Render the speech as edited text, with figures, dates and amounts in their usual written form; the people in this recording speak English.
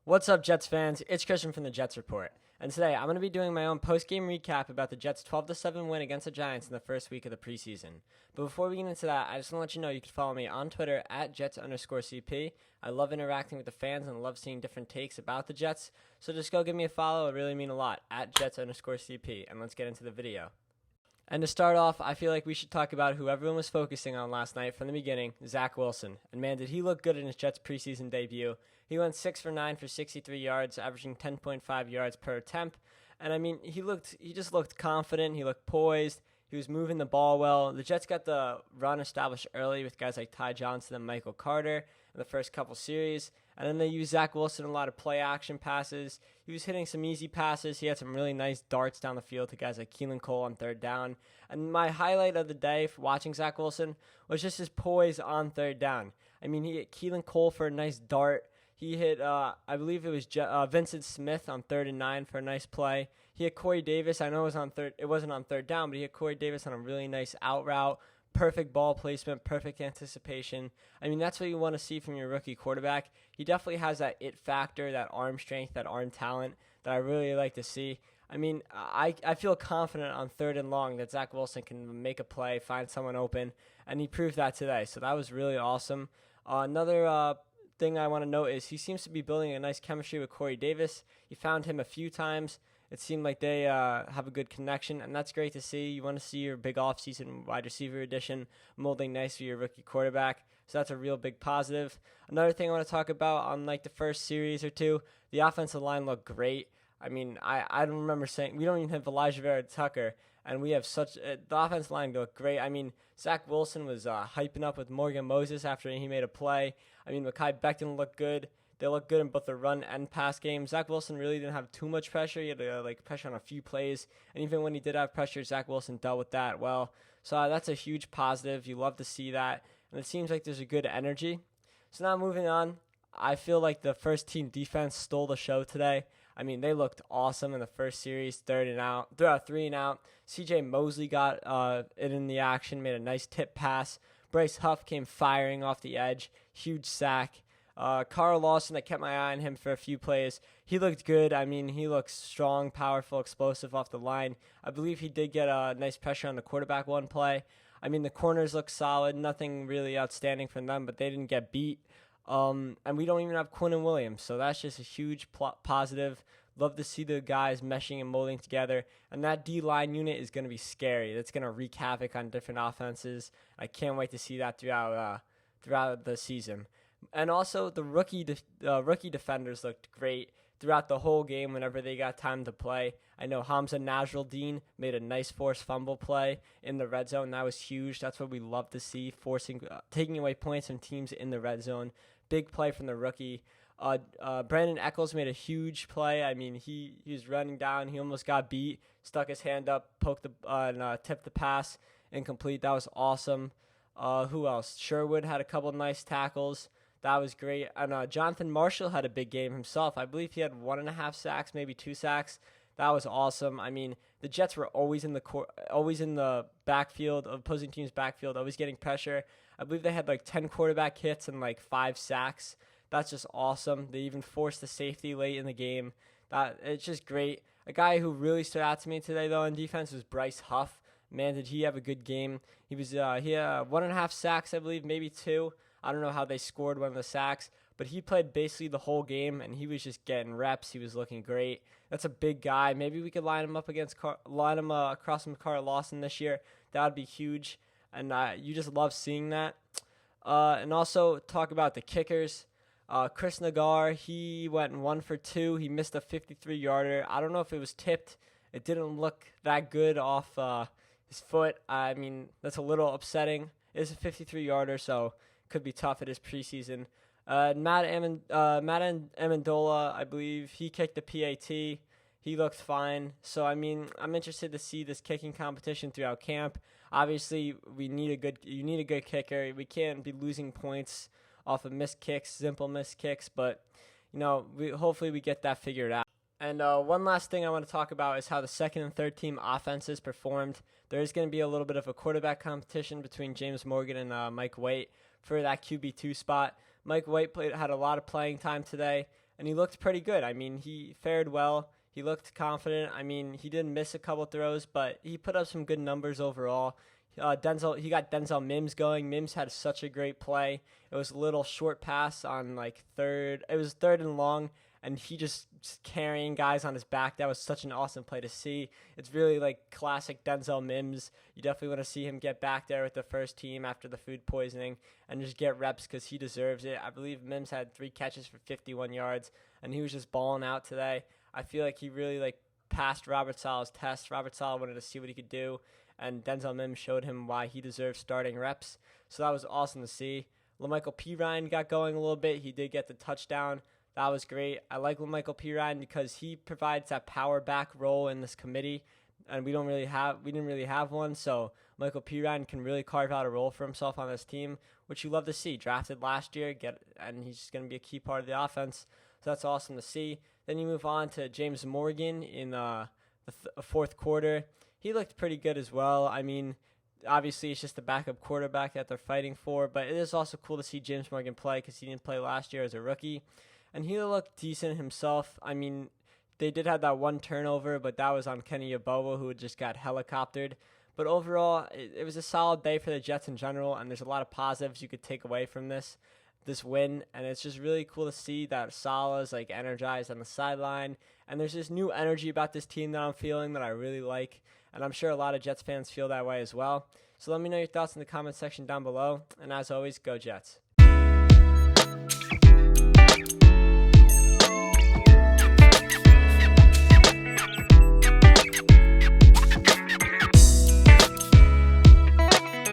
What's up, Jets fans? It's Christian from the Jets Report, and today I'm going to be doing my own post-game recap about the Jets' 12-7 win against the Giants in the first week of the preseason. But before we get into that, I just want to let you know you can follow me on Twitter at Jets_CP. I love interacting with the fans and love seeing different takes about the Jets, so just go give me a follow. It really mean a lot, at Jets_CP, and let's get into the video. And to start off, I feel like we should talk about who everyone was focusing on last night from the beginning, Zach Wilson. And man, did he look good in his Jets preseason debut. He went 6 for 9 for 63 yards, averaging 10.5 yards per attempt. And I mean, he just looked confident. He looked poised. He was moving the ball well. The Jets got the run established early with guys like Ty Johnson and Michael Carter in the first couple series. And then they used Zach Wilson in a lot of play action passes. He was hitting some easy passes. He had some really nice darts down the field to guys like Keelan Cole on third down. And my highlight of the day for watching Zach Wilson was just his poise on third down. I mean, he hit Keelan Cole for a nice dart. He hit, I believe it was Vincent Smith on 3rd and 9 for a nice play. He hit Corey Davis. I know it wasn't on third down, but he hit Corey Davis on a really nice out route. Perfect ball placement, perfect anticipation. I mean, that's what you want to see from your rookie quarterback. He definitely has that it factor, that arm strength, that arm talent that I really like to see. I mean, I feel confident on 3rd and long that Zach Wilson can make a play, find someone open, and he proved that today. So that was really awesome. Another thing I want to note is he seems to be building a nice chemistry with Corey Davis. He found him a few times. It seemed like they have a good connection, and that's great to see. You want to see your big offseason wide receiver addition molding nice for your rookie quarterback, so that's a real big positive. Another thing I want to talk about on like the first series or two, the offensive line looked great. I mean, I don't remember saying we don't even have Elijah Vera Tucker, and we have the offensive line looked great. I mean, Zach Wilson was hyping up with Morgan Moses after he made a play. I mean, Mekhi Becton looked good. They look good in both the run and pass game. Zach Wilson really didn't have too much pressure. He had pressure on a few plays, and even when he did have pressure, Zach Wilson dealt with that well. So that's a huge positive. You love to see that, and it seems like there's a good energy. So now moving on, I feel like the first team defense stole the show today. I mean, they looked awesome in the first series, 3 and out. CJ Mosley got it in the action, made a nice tip pass. Bryce Huff came firing off the edge, huge sack. Carl Lawson, I kept my eye on him for a few plays. He looked good. I mean, he looks strong, powerful, explosive off the line. I believe he did get a nice pressure on the quarterback one play. I mean, the corners look solid. Nothing really outstanding from them, but they didn't get beat. And we don't even have Quinn and Williams, so that's just a huge positive. Love to see the guys meshing and molding together. And that D-line unit is going to be scary. That's going to wreak havoc on different offenses. I can't wait to see that throughout the season. And also, the rookie defenders looked great throughout the whole game whenever they got time to play. I know Hamza Nasruddin made a nice forced fumble play in the red zone. That was huge. That's what we love to see, taking away points from teams in the red zone. Big play from the rookie. Brandon Echols made a huge play. I mean, he was running down. He almost got beat, stuck his hand up, and tipped the pass incomplete. That was awesome. Who else? Sherwood had a couple nice tackles. That was great. And Jonathan Marshall had a big game himself. I believe he had 1.5 sacks, maybe 2 sacks. That was awesome. I mean, the Jets were always in the backfield, opposing team's backfield, always getting pressure. I believe they had 10 quarterback hits and 5 sacks. That's just awesome. They even forced the safety late in the game. It's just great. A guy who really stood out to me today, though, on defense was Bryce Huff. Man, did he have a good game. He had 1.5 sacks, I believe, maybe 2. I don't know how they scored one of the sacks, but he played basically the whole game, and he was just getting reps. He was looking great. That's a big guy. Maybe we could line him across from Carl Lawson this year. That would be huge, and you just love seeing that. And also talk about the kickers. Chris Nagar, he went 1 for 2. He missed a 53-yarder. I don't know if it was tipped. It didn't look that good off his foot. I mean, that's a little upsetting. It's a 53-yarder, so could be tough at his preseason. Matt Amendola, I believe, he kicked the PAT. He looked fine. So, I mean, I'm interested to see this kicking competition throughout camp. Obviously, you need a good kicker. We can't be losing points off of missed kicks, simple missed kicks, but, hopefully we get that figured out. And one last thing I want to talk about is how the second and third team offenses performed. There is going to be a little bit of a quarterback competition between James Morgan and Mike White for that QB2 spot. Mike White had a lot of playing time today, and he looked pretty good. I mean, he fared well. He looked confident. I mean, he did miss a couple throws, but he put up some good numbers overall. He got Denzel Mims going. Mims had such a great play. It was a little short pass on like third. It was third and long, and he just carrying guys on his back. That was such an awesome play to see. It's really like classic Denzel Mims. You definitely want to see him get back there with the first team after the food poisoning and just get reps because he deserves it. I believe Mims had 3 catches for 51 yards, and he was just balling out today. I feel like he really like passed Robert Sala's test. Robert Saleh wanted to see what he could do, and Denzel Mims showed him why he deserves starting reps. So that was awesome to see. LaMichael Pirine got going a little bit. He did get the touchdown. That was great. I like LaMichael Pirine because he provides that power back role in this committee, and we didn't really have one. So Michael Pirine can really carve out a role for himself on this team, which you love to see. Drafted last year, and he's just going to be a key part of the offense. So that's awesome to see. Then you move on to James Morgan in the fourth quarter. He looked pretty good as well. I mean, obviously it's just the backup quarterback that they're fighting for, but it is also cool to see James Morgan play because he didn't play last year as a rookie. And he looked decent himself. I mean, they did have that one turnover, but that was on Kenny Yeboah, who just got helicoptered. But overall, it was a solid day for the Jets in general, and there's a lot of positives you could take away from this win. And it's just really cool to see that Saleh's like energized on the sideline. And there's this new energy about this team that I'm feeling that I really like. And I'm sure a lot of Jets fans feel that way as well. So let me know your thoughts in the comment section down below. And as always, go Jets.